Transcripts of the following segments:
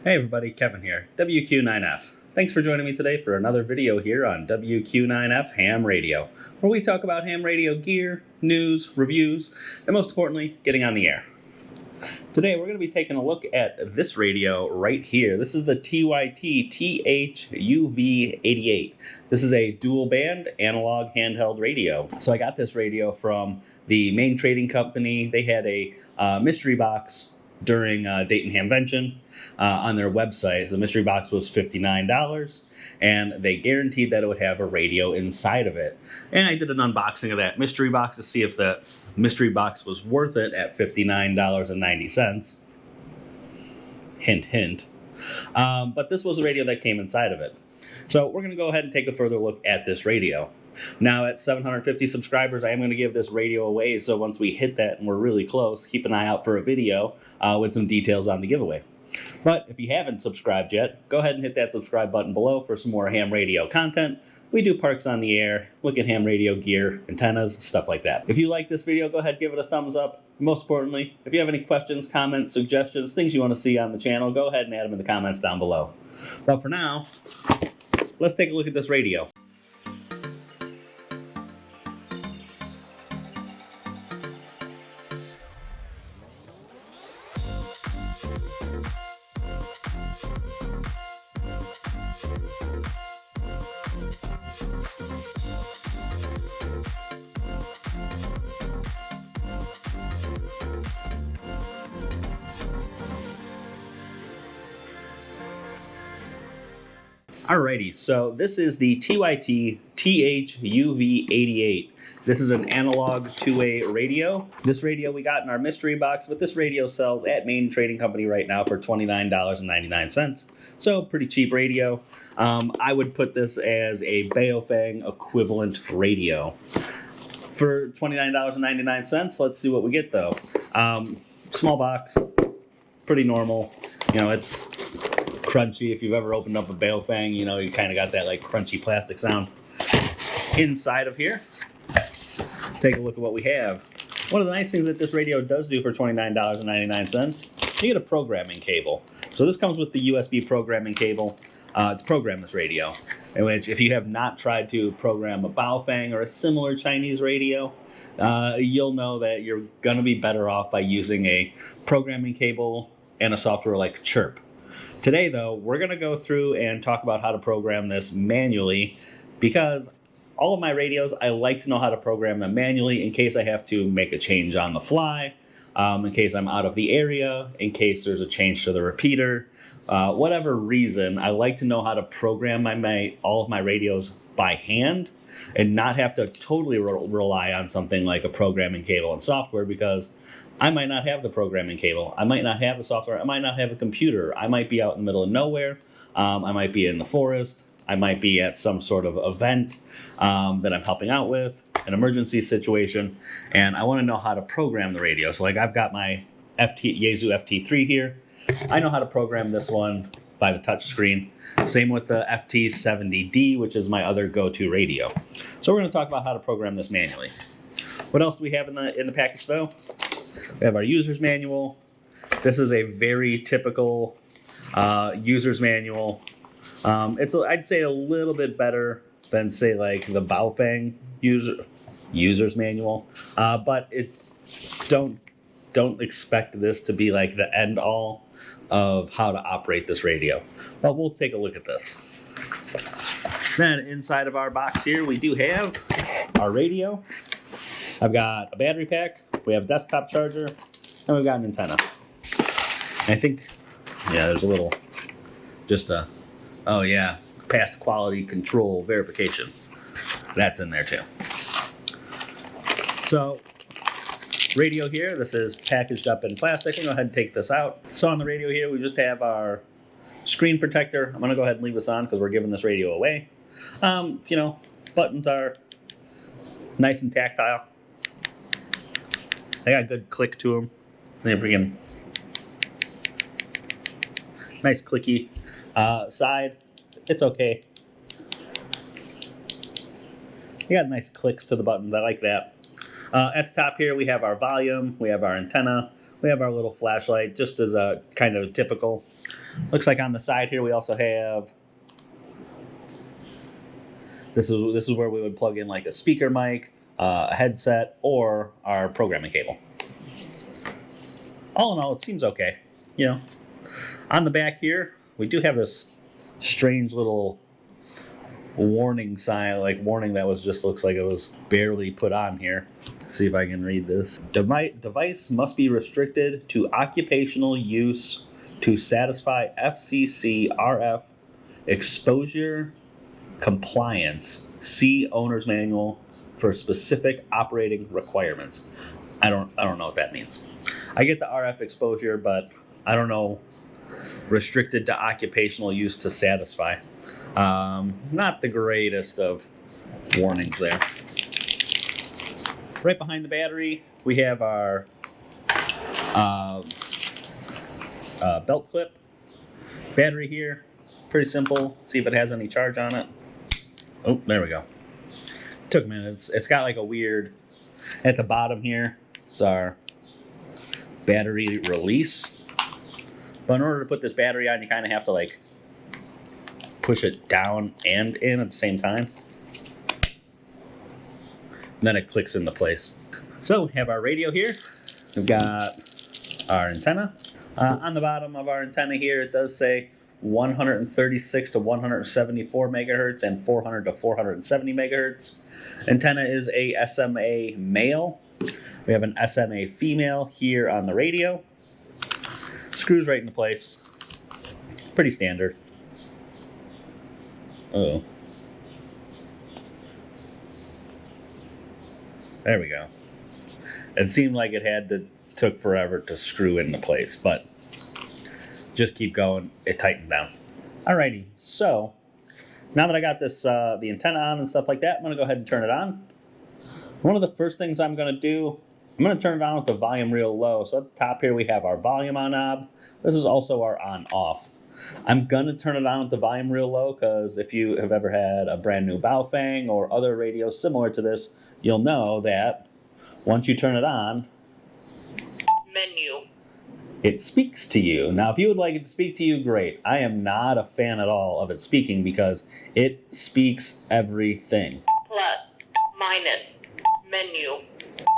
Hey everybody, Kevin here, WQ9F. Thanks for joining me today for another video here on WQ9F Ham Radio, where we talk about ham radio gear, news, reviews, and most importantly, getting on the air. Today we're going to be taking a look at this radio right here. This is the TYT TH-UV88. This is a dual band analog handheld radio. So I got this radio from the main trading company. They had a mystery box during Dayton Hamvention on their website. The mystery box was $59, and they guaranteed that it would have a radio inside of it. And I did an unboxing of that mystery box to see if the mystery box was worth it at $59.90. Hint, hint. But this was a radio that came inside of it. So we're going to go ahead and take a further look at this radio. Now at 750 subscribers, I am going to give this radio away, so once we hit that and we're really close, keep an eye out for a video with some details on the giveaway. But if you haven't subscribed yet, go ahead and hit that subscribe button below for some more ham radio content. We do parks on the air, look at ham radio gear, antennas, stuff like that. If you like this video, go ahead and give it a thumbs up. Most importantly, if you have any questions, comments, suggestions, things you want to see on the channel, go ahead and add them in the comments down below. But for now, let's take a look at this radio. Alrighty, so this is the TYT TH-UV88. This is an analog two-way radio. This radio we got in our mystery box, but this radio sells at main trading company right now for $29.99. So pretty cheap radio. I would put this as a Baofeng equivalent radio. For $29.99, let's see what we get though. Small box, pretty normal. You know, it's crunchy. If you've ever opened up a Baofeng, you know, you kind of got that like crunchy plastic sound. Inside of here, take a look at what we have. One of the nice things that this radio does do for $29.99, you get a programming cable. So this comes with the USB programming cable to program this radio, in which if you have not tried to program a Baofeng or a similar Chinese radio, you'll know that you're going to be better off by using a programming cable and a software like Chirp. Today, though, we're going to go through and talk about how to program this manually, because all of my radios, I like to know how to program them manually in case I have to make a change on the fly, in case I'm out of the area, in case there's a change to the repeater. Whatever reason, I like to know how to program all of my radios by hand and not have to totally rely on something like a programming cable and software, because I might not have the programming cable. I might not have the software. I might not have a computer. I might be out in the middle of nowhere. I might be in the forest. I might be at some sort of event that I'm helping out with, an emergency situation, and I want to know how to program the radio. So like I've got my Yaesu FT3 here. I know how to program this one by the touch screen. Same with the FT70D, which is my other go-to radio. So we're going to talk about how to program this manually. What else do we have in the package though? We have our user's manual. This is a very typical user's manual. I'd say a little bit better than say like the Baofeng user's manual, but don't expect this to be like the end all of how to operate this radio. But we'll take a look at this. Then inside of our box here, we do have our radio. I've got a battery pack, we have a desktop charger, and we've got an antenna. And I think, yeah, there's a little, oh yeah, past quality control verification. That's in there too. So, radio here, this is packaged up in plastic. I'm going to go ahead and take this out. So on the radio here, we just have our screen protector. I'm going to go ahead and leave this on because we're giving this radio away. You know, buttons are nice and tactile. They got a good click to them. They bring nice clicky side. It's okay. You got nice clicks to the buttons. I like that. At the top here, we have our volume. We have our antenna. We have our little flashlight, just as a kind of typical. Looks like on the side here we also have, this is where we would plug in like a speaker mic, a headset, or our programming cable. All in all, it seems okay. You know, on the back here, we do have this strange little warning sign, like warning that was just looks like it was barely put on here. See if I can read this. Device must be restricted to occupational use to satisfy FCC RF exposure compliance. See owner's manual for specific operating requirements. I don't know what that means. I get the RF exposure, but I don't know. Restricted to occupational use to satisfy. Not the greatest of warnings there. Right behind the battery, we have our belt clip battery here. Pretty simple. See if it has any charge on it. Oh, there we go. Took a minute. It's got like a weird, at the bottom here is our battery release. But in order to put this battery on, you kind of have to like push it down and in at the same time. And then it clicks into place. So we have our radio here. We've got our antenna. On the bottom of our antenna here, it does say 136 to 174 megahertz and 400 to 470 megahertz. Antenna is a SMA male. We have an SMA female here on the radio. Screws right into place. Pretty standard. Oh. There we go. It seemed like it took forever to screw into place, but just keep going, it tightened down. Alrighty, so now that I got this the antenna on and stuff like that, I'm gonna go ahead and turn it on. One of the first things I'm gonna do, I'm gonna turn it on with the volume real low. So at the top here we have our volume on knob. This is also our on off. I'm gonna turn it on with the volume real low because if you have ever had a brand new Baofeng or other radios similar to this, you'll know that once you turn it on, menu, it speaks to you. Now, if you would like it to speak to you, great. I am not a fan at all of it speaking because it speaks everything. plus, minus, menu,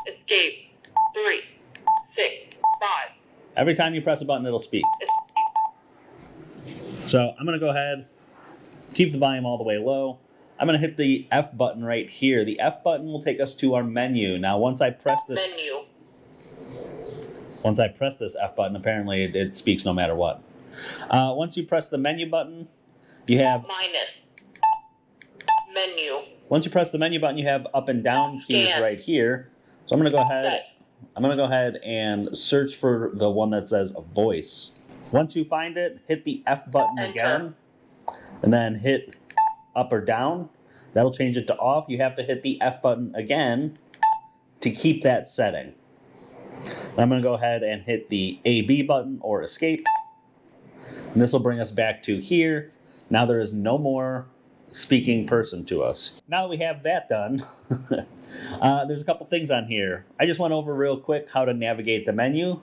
escape, 3, 6, 5. Every time you press a button, it'll speak. So I'm gonna go ahead, keep the volume all the way low. I'm gonna hit the F button right here. The F button will take us to our menu. Now, once I press this F button, apparently it speaks no matter what. Once you press the menu button, you have minus, menu. Once you press the menu button, you have up and down keys right here. So I'm gonna go ahead and search for the one that says voice. Once you find it, hit the F button again, and then hit up or down. That'll change it to off. You have to hit the F button again to keep that setting. I'm going to go ahead and hit the AB button or escape. And this will bring us back to here. Now there is no more speaking person to us. Now that we have that done, there's a couple things on here. I just went over real quick how to navigate the menu.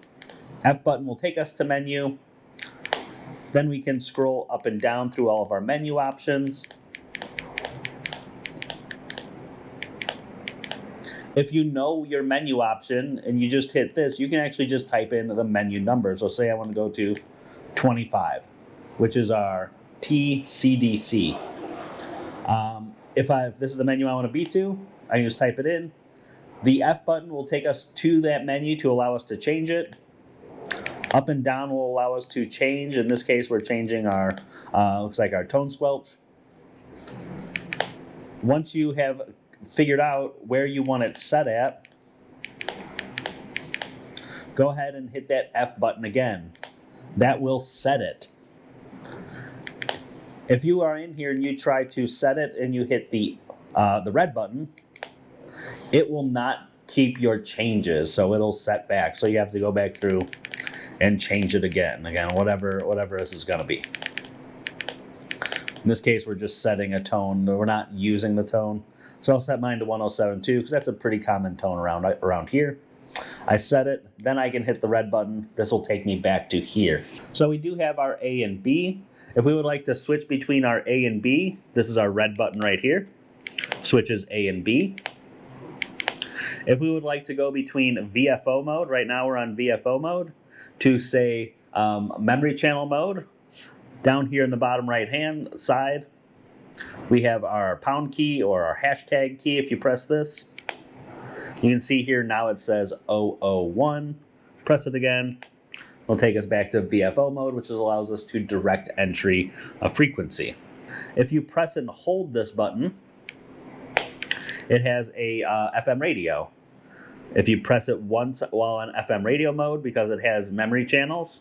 F button will take us to menu. Then we can scroll up and down through all of our menu options. If you know your menu option and you just hit this, you can actually just type in the menu number. So say I want to go to 25, which is our TCDC. If this is the menu I want to be to, I can just type it in. The F button will take us to that menu to allow us to change it. Up and down will allow us to change. In this case, we're changing our, looks like our tone squelch. Once you have figured out where you want it set at, go ahead and hit that F button again. That will set it. If you are in here and you try to set it and you hit the red button, it will not keep your changes, so it'll set back. So you have to go back through and change it again. Again, whatever this is going to be. In this case, we're just setting a tone. We're not using the tone. So I'll set mine to 107.2 because that's a pretty common tone around here. I set it, then I can hit the red button. This will take me back to here. So we do have our A and B. If we would like to switch between our A and B, this is our red button right here. Switches A and B. If we would like to go between VFO mode, right now we're on VFO mode, to say memory channel mode, down here in the bottom right hand side, we have our pound key or our hashtag key. If you press this, you can see here now it says 001. Press it again. It'll take us back to VFO mode, which allows us to direct entry a frequency. If you press and hold this button, it has a FM radio. If you press it once while on FM radio mode, because it has memory channels,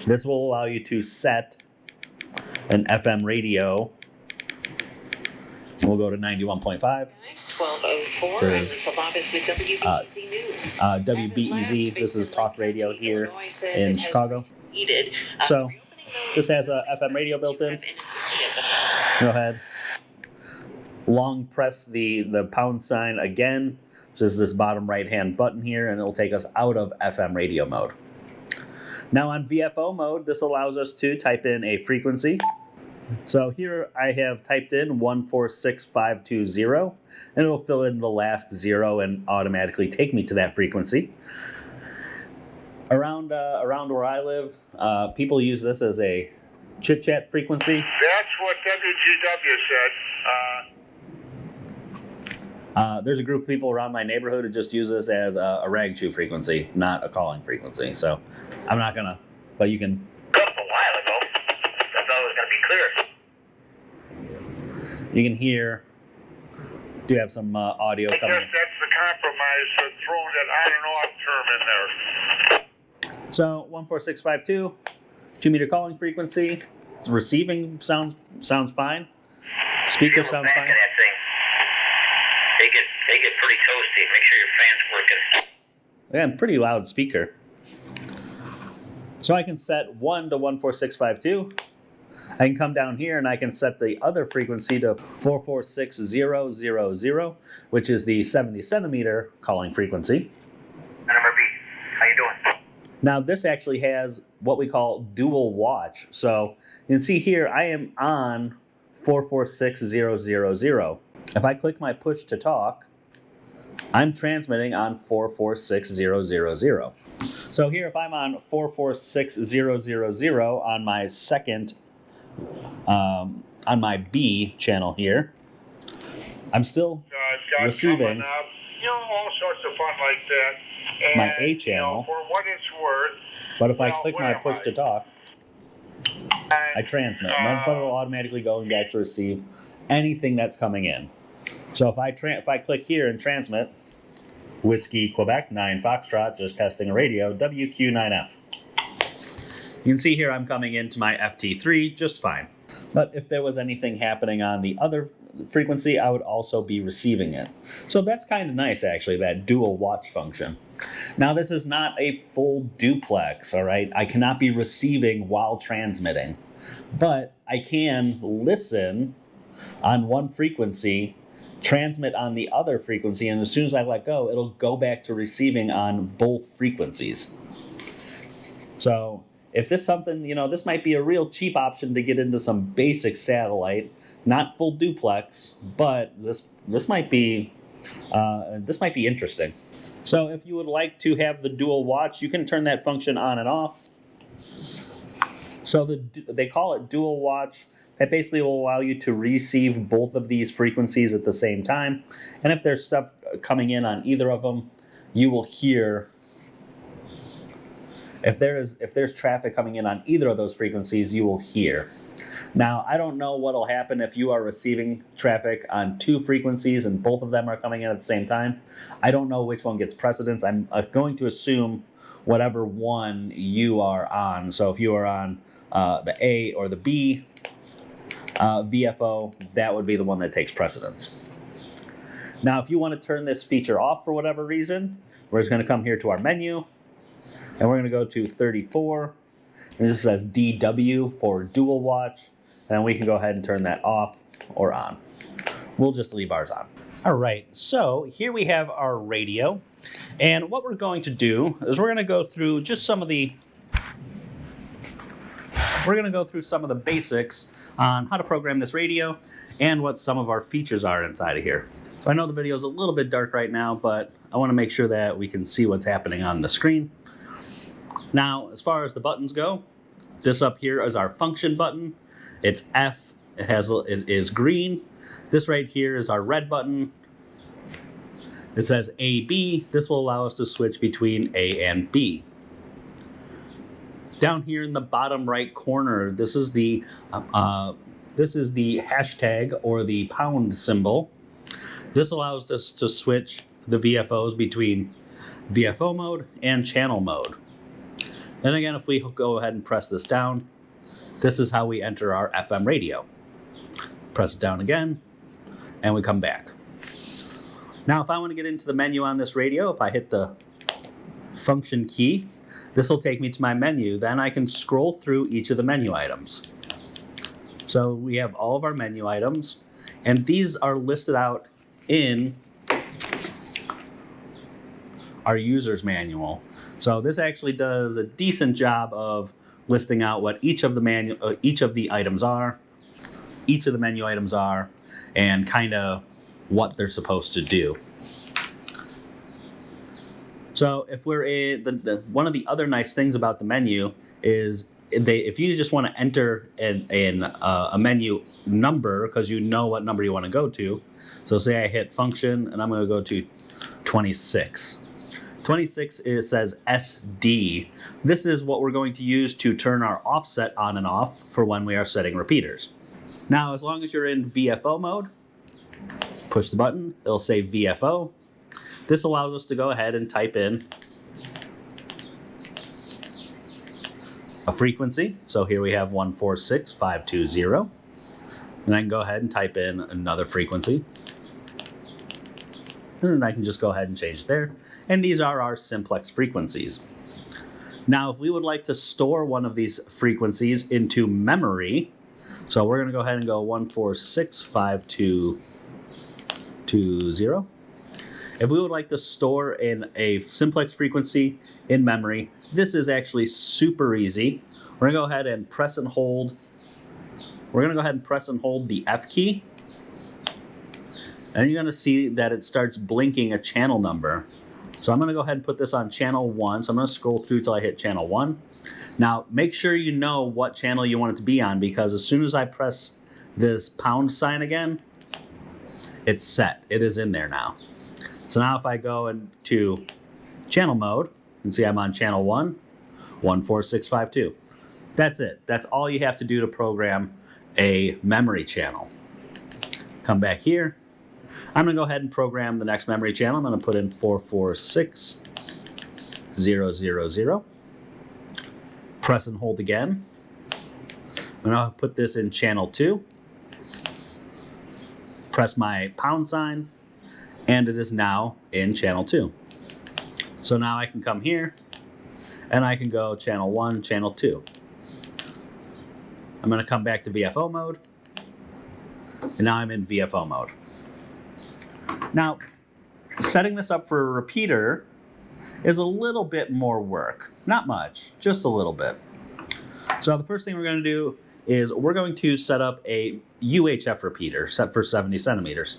this will allow you to set an FM radio. We'll go to 91.5. 1204 and Salavis with WBEZ News. WBEZ, this is talk radio here in Chicago. So this has a FM radio built in. Go ahead. Long press the pound sign again, which is this bottom right hand button here, and it'll take us out of FM radio mode. Now on VFO mode, this allows us to type in a frequency. So here I have typed in 146520, and it'll fill in the last 0 and automatically take me to that frequency. Around where I live, people use this as a chit-chat frequency. That's what WGW said. There's a group of people around my neighborhood who just use this as a rag chew frequency, not a calling frequency. So I'm not gonna, but you can. A while ago, I thought it was gonna be clear. You can hear. Do have some audio I coming. guess that's the compromise for throwing that on and off term in there. So 14652, 2-meter calling frequency. It's receiving sounds fine. Speaker sounds fine. That thing. They get pretty toasty. Make sure your fan's working. Again, pretty loud speaker. So I can set 1 to 14652. I can come down here and I can set the other frequency to 446000, which is the 70 centimeter calling frequency. Number B, how you doing? Now this actually has what we call dual watch. So you can see here I am on 446000. If I click my push to talk, I'm transmitting on 446000. So here if I'm on 446000 on my second on my B channel here, I'm still receiving all sorts of fun like that. And, my A channel. For what it's worth. But if I click my push to talk, I transmit, and then it'll automatically go and get to receive anything that's coming in. So if I click here and transmit, Whiskey Quebec 9 Foxtrot, just testing a radio, WQ9F. You can see here I'm coming into my FT3 just fine. But if there was anything happening on the other frequency, I would also be receiving it. So that's kind of nice, actually, that dual watch function. Now, this is not a full duplex, all right? I cannot be receiving while transmitting. But I can listen on one frequency, transmit on the other frequency, and as soon as I let go, it'll go back to receiving on both frequencies. So if this is something, this might be a real cheap option to get into some basic satellite, not full duplex, but this might be interesting. So if you would like to have the dual watch, you can turn that function on and off. So they call it dual watch. That basically will allow you to receive both of these frequencies at the same time. And if there's stuff coming in on either of them, you will hear. If there's traffic coming in on either of those frequencies, you will hear. Now, I don't know what will happen if you are receiving traffic on two frequencies and both of them are coming in at the same time. I don't know which one gets precedence. I'm going to assume whatever one you are on. So if you are on the A or the B VFO, that would be the one that takes precedence. Now, if you want to turn this feature off for whatever reason, we're just going to come here to our menu, and we're going to go to 34, and this says DW for dual watch, and we can go ahead and turn that off or on. We'll just leave ours on. All right, so here we have our radio. And what we're going to do is we're going to go through just some of the basics on how to program this radio and what some of our features are inside of here. So I know the video is a little bit dark right now, but I want to make sure that we can see what's happening on the screen. Now, as far as the buttons go, this up here is our function button. It's F. It is green. This right here is our red button. It says AB. This will allow us to switch between A and B. Down here in the bottom right corner, this is the hashtag or the pound symbol. This allows us to switch the VFOs between VFO mode and channel mode. And again, if we go ahead and press this down, this is how we enter our FM radio. Press it down again, and we come back. Now, if I want to get into the menu on this radio, if I hit the function key, this will take me to my menu. Then I can scroll through each of the menu items. So we have all of our menu items, and these are listed out in our user's manual. So this actually does a decent job of listing out what each of the menu items are, each of the menu items are, and kind of what they're supposed to do. So if we're in one of the other nice things about the menu is if you just want to enter a menu number because you know what number you want to go to. So say I hit function and I'm going to go to 26. 26 says SD. This is what we're going to use to turn our offset on and off for when we are setting repeaters. Now, as long as you're in VFO mode, push the button, it'll say VFO. This allows us to go ahead and type in a frequency. So here we have 146520. And I can go ahead and type in another frequency. And I can just go ahead and change it there. And these are our simplex frequencies. Now, if we would like to store one of these frequencies into memory, so we're going to go ahead and go 146520. If we would like to store in a simplex frequency in memory, this is actually super easy. We're going to go ahead and press and hold. We're going to go ahead and press and hold the F key. And you're going to see that it starts blinking a channel number. So I'm going to go ahead and put this on channel 1. So I'm going to scroll through till I hit channel 1. Now, make sure you know what channel you want it to be on, because as soon as I press this pound sign again, it's set. It is in there now. So now if I go into channel mode, you can see I'm on channel 1, 14652. That's it. That's all you have to do to program a memory channel. Come back here. I'm going to go ahead and program the next memory channel. I'm going to put in 446000. Press and hold again. I'm going to put this in channel 2. Press my pound sign, and it is now in channel 2. So now I can come here, and I can go channel 1, channel 2. I'm going to come back to VFO mode, and now I'm in VFO mode. Now, setting this up for a repeater is a little bit more work. Not much, just a little bit. So the first thing we're going to do is we're going to set up a UHF repeater set for 70 centimeters.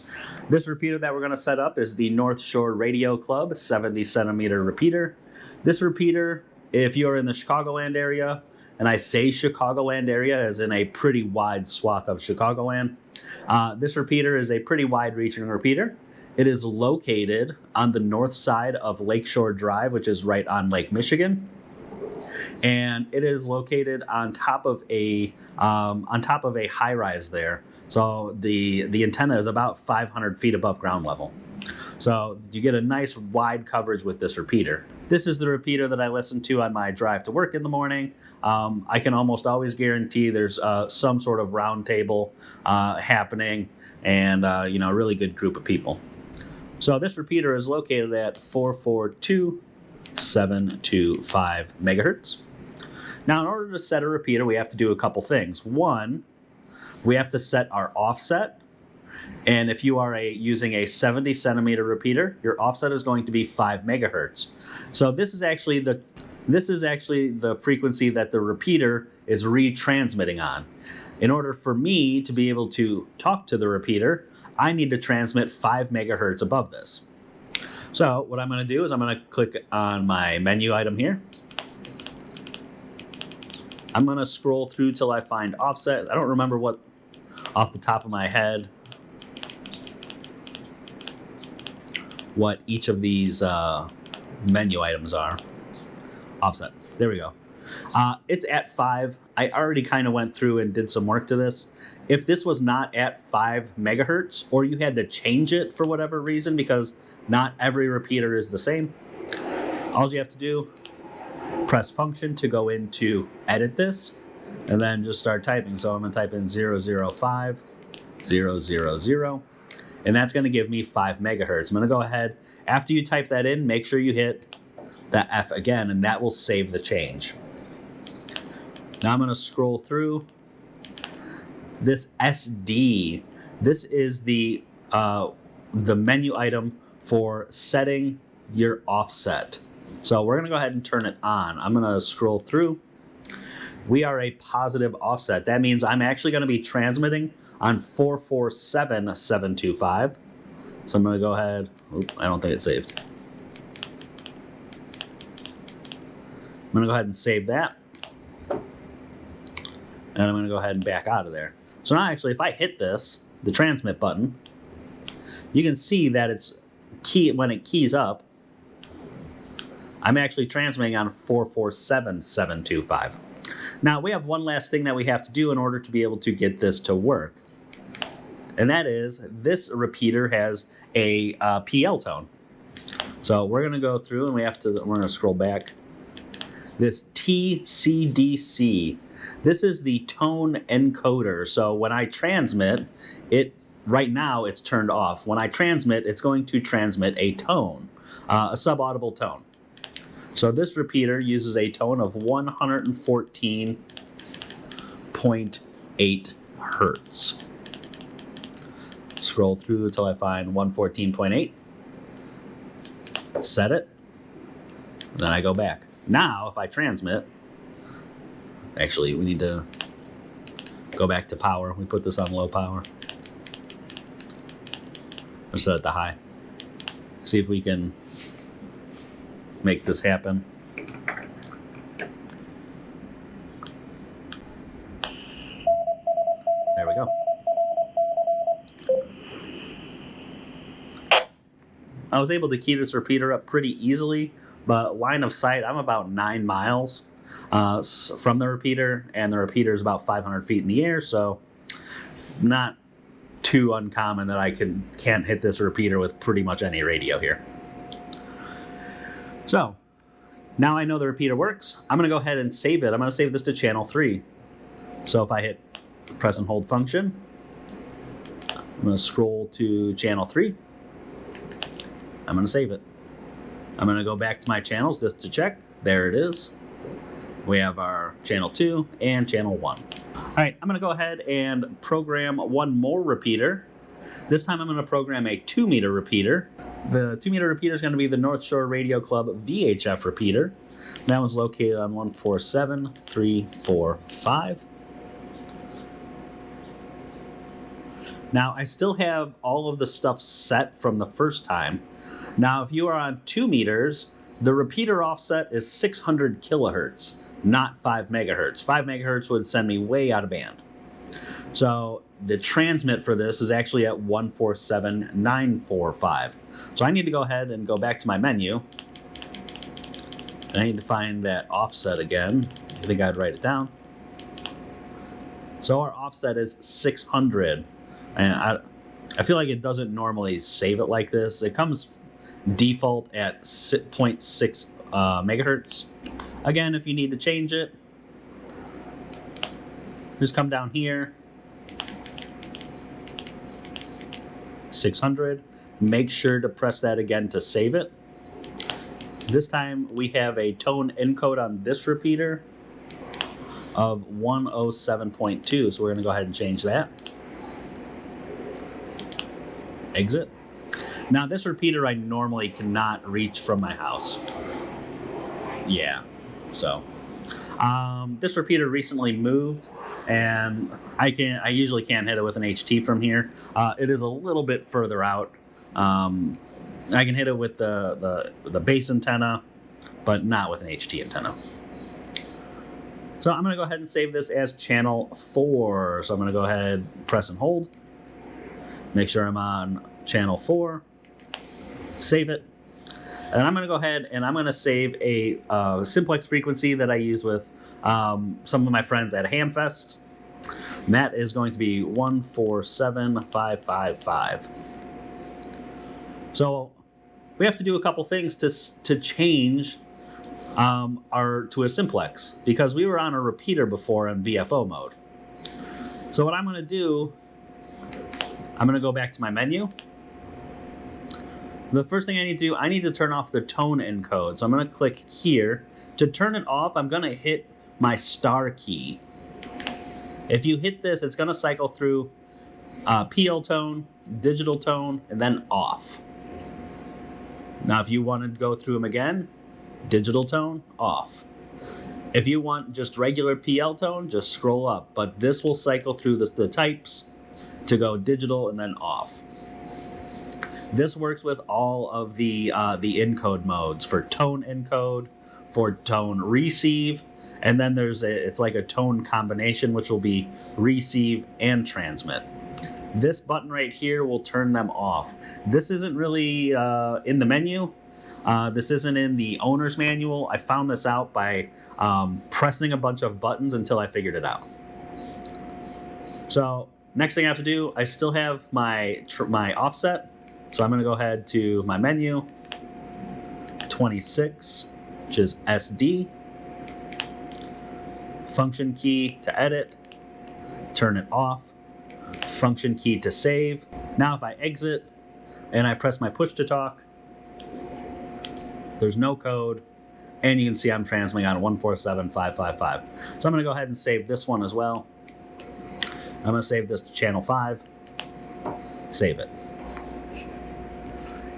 This repeater that we're going to set up is the North Shore Radio Club 70 centimeter repeater. This repeater, if you're in the Chicagoland area, and I say Chicagoland area as in a pretty wide swath of Chicagoland, this repeater is a pretty wide-reaching repeater. It is located on the north side of Lakeshore Drive, which is right on Lake Michigan, and it is located on top of a high-rise there. So the antenna is about 500 feet above ground level. So you get a nice wide coverage with this repeater. This is the repeater that I listen to on my drive to work in the morning. I can almost always guarantee there's some sort of round table happening, and a really good group of people. So this repeater is located at 442.725 megahertz. Now, in order to set a repeater, we have to do a couple things. One, we have to set our offset, And if you are using a 70 centimeter repeater, your offset is going to be 5 megahertz. So this is actually the frequency that the repeater is retransmitting on. In order for me to be able to talk to the repeater, I need to transmit 5 megahertz above this. So what I'm going to do is I'm going to click on my menu item here. I'm going to scroll through till I find offset. I don't remember what off the top of my head what each of these menu items are. Offset. There we go. It's at 5. I already kind of went through and did some work to this. If this was not at 5 megahertz, or you had to change it for whatever reason, because not every repeater is the same, all you have to do, press function to go into edit this, and then just start typing. So I'm going to type in 005, 000, and that's going to give me 5 megahertz. I'm going to go ahead, after you type that in, make sure you hit that F again, and that will save the change. Now I'm going to scroll through this SD. This is the menu item for setting your offset. So we're going to go ahead and turn it on. I'm going to scroll through. We are a positive offset. That means I'm actually going to be transmitting on 447.725. So I'm going to go ahead. Oop, I don't think it's saved. I'm going to go ahead and save that. And I'm going to go ahead and back out of there. So now actually, if I hit this, the transmit button, you can see that it's when it keys up, I'm actually transmitting on 447.725. Now we have one last thing that we have to do in order to be able to get this to work. And that is, this repeater has a PL tone. So we're going to go through and we're going to scroll back. This TCDC. This is the tone encoder. So when I transmit, right now it's turned off. When I transmit, it's going to transmit a tone, a subaudible tone. So this repeater uses a tone of 114.8 hertz. Scroll through until I find 114.8. Set it. Then I go back. Now, if I transmit, actually, we need to go back to power. We put this on low power. Let's set it to high. See if we can make this happen. There we go. I was able to key this repeater up pretty easily, but line of sight, I'm about 9 miles from the repeater, and the repeater is about 500 feet in the air, so not too uncommon that I can't hit this repeater with pretty much any radio here. So now I know the repeater works. I'm going to go ahead and save it. I'm going to save this to channel 3. So if I hit press and hold function, I'm going to scroll to channel 3. I'm going to save it. I'm going to go back to my channels just to check. There it is. We have our channel 2 and channel 1. All right, I'm going to go ahead and program one more repeater. This time I'm going to program a 2-meter repeater. The 2-meter repeater is going to be the North Shore Radio Club VHF repeater. That one's located on 147.345. Now, I still have all of the stuff set from the first time. Now, if you are on 2 meters, the repeater offset is 600 kilohertz, not 5 megahertz. 5 megahertz would send me way out of band. So the transmit for this is actually at 147.945. So I need to go ahead and go back to my menu. I need to find that offset again. I think I'd write it down. So our offset is 600. And I feel like it doesn't normally save it like this. It comes default at 0.6 megahertz. Again, if you need to change it, just come down here, 600. Make sure to press that again to save it. This time we have a tone encode on this repeater of 107.2, so we're going to go ahead and change that. exit. Now this repeater I normally cannot reach from my house. Yeah, so this repeater recently moved, and I usually can't hit it with an HT from here. It is a little bit further out. I can hit it with the base antenna, but not with an HT antenna. So I'm going to go ahead and save this as channel 4. So I'm going to go ahead, press and hold. Make sure I'm on channel 4. Save it. And I'm going to go ahead and I'm going to save a simplex frequency that I use with some of my friends at Hamfest. And that is going to be 147555. So we have to do a couple things to change to a simplex, because we were on a repeater before in VFO mode. So what I'm going to do, I'm going to go back to my menu. The first thing I need to do, I need to turn off the tone encode. So I'm going to click here. To turn it off, I'm going to hit my star key. If you hit this, it's going to cycle through PL tone, digital tone, and then off. Now, if you want to go through them again, digital tone, off. If you want just regular PL tone, just scroll up. But this will cycle through the types to go digital and then off. This works with all of the encode modes, for tone encode, for tone receive, and then it's like a tone combination, which will be receive and transmit. This button right here will turn them off. This isn't really in the menu. This isn't in the owner's manual. I found this out by pressing a bunch of buttons until I figured it out. So next thing I have to do, I still have my offset. So I'm going to go ahead to my menu, 26, which is SD, function key to edit, turn it off, function key to save. Now if I exit and I press my push to talk, there's no code, and you can see I'm transmitting on 147555. So I'm going to go ahead and save this one as well. I'm going to save this to channel 5, save it.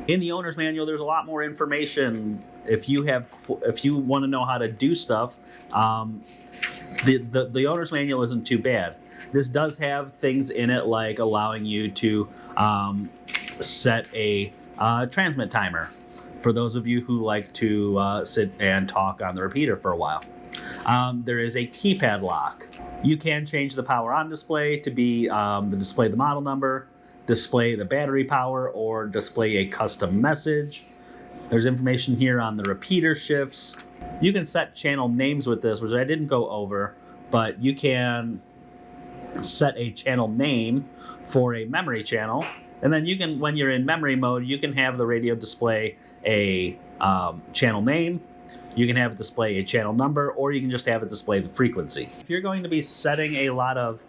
In the owner's manual, there's a lot more information. If you want to know how to do stuff, the owner's manual isn't too bad. This does have things in it like allowing you to set a transmit timer for those of you who like to sit and talk on the repeater for a while. There is a keypad lock. You can change the power on display to be display the model number, display the battery power, or display a custom message. There's information here on the repeater shifts. You can set channel names with this, which I didn't go over, but you can set a channel name for a memory channel. And then you can, when you're in memory mode, you can have the radio display a channel name, you can have it display a channel number, or you can just have it display the frequency. If you're going to be setting a lot of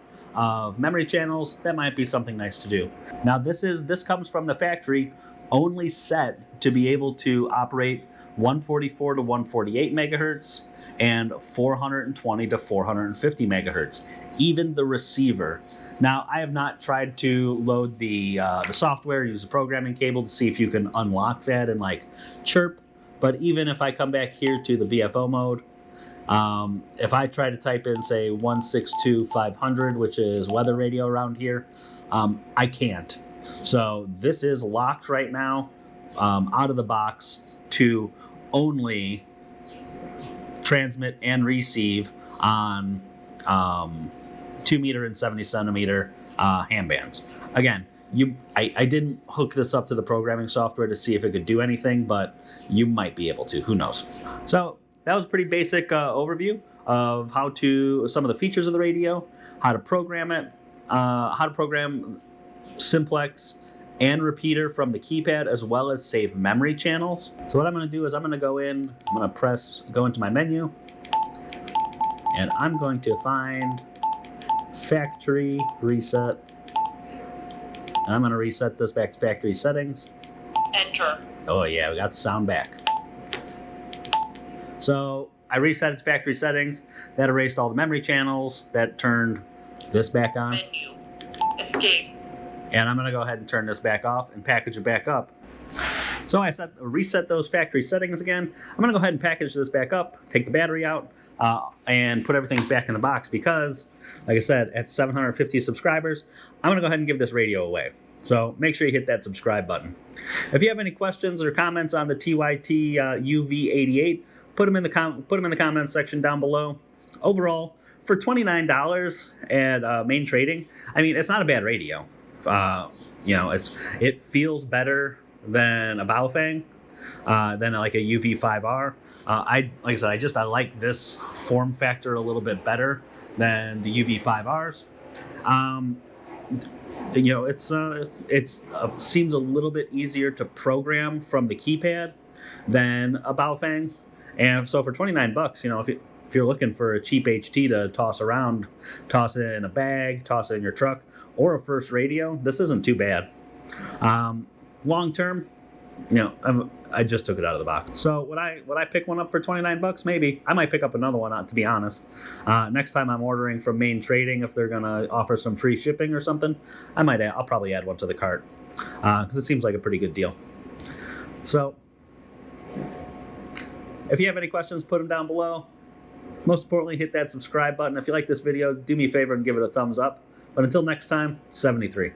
memory channels, that might be something nice to do. Now this comes from the factory, only set to be able to operate 144 to 148 megahertz and 420 to 450 megahertz, even the receiver. Now, I have not tried to load the software, use the programming cable to see if you can unlock that and like chirp. But even if I come back here to the VFO mode, if I try to type in, say, 162.500, which is weather radio around here, I can't. So this is locked right now, out of the box, to only transmit and receive on 2 meter and 70 centimeter ham bands. Again, I didn't hook this up to the programming software to see if it could do anything, but you might be able to. Who knows? So that was a pretty basic overview of some of the features of the radio, how to program it, how to program simplex and repeater from the keypad, as well as save memory channels. So what I'm going to do is I'm going to go into my menu, and I'm going to find factory reset. And I'm going to reset this back to factory settings. Enter. Oh yeah, we got the sound back. So I reset it to factory settings. That erased all the memory channels. That turned this back on. Menu. Escape. And I'm gonna go ahead and turn this back off and package it back up. So I reset those factory settings again. I'm gonna go ahead and package this back up, take the battery out, and put everything back in the box because, like I said, at 750 subscribers, I'm gonna go ahead and give this radio away. So make sure you hit that subscribe button. If you have any questions or comments on the TYT UV88, put them in the comments section down below. Overall, for $29 at main trading, I mean, it's not a bad radio. It feels better than a Baofeng, than like a UV5R. Like I said, I like this form factor a little bit better than the UV5Rs. It seems a little bit easier to program from the keypad than a Baofeng. And so for 29 bucks, if you're looking for a cheap HT to toss around, toss it in a bag, toss it in your truck, or a first radio, this isn't too bad. Long term, I just took it out of the box. So would I pick one up for 29 bucks? Maybe. I might pick up another one, to be honest. Next time I'm ordering from Main Trading, if they're gonna offer some free shipping or something, I'll probably add one to the cart because it seems like a pretty good deal. So if you have any questions, put them down below. Most importantly, hit that subscribe button. If you like this video, do me a favor and give it a thumbs up. But until next time, 73.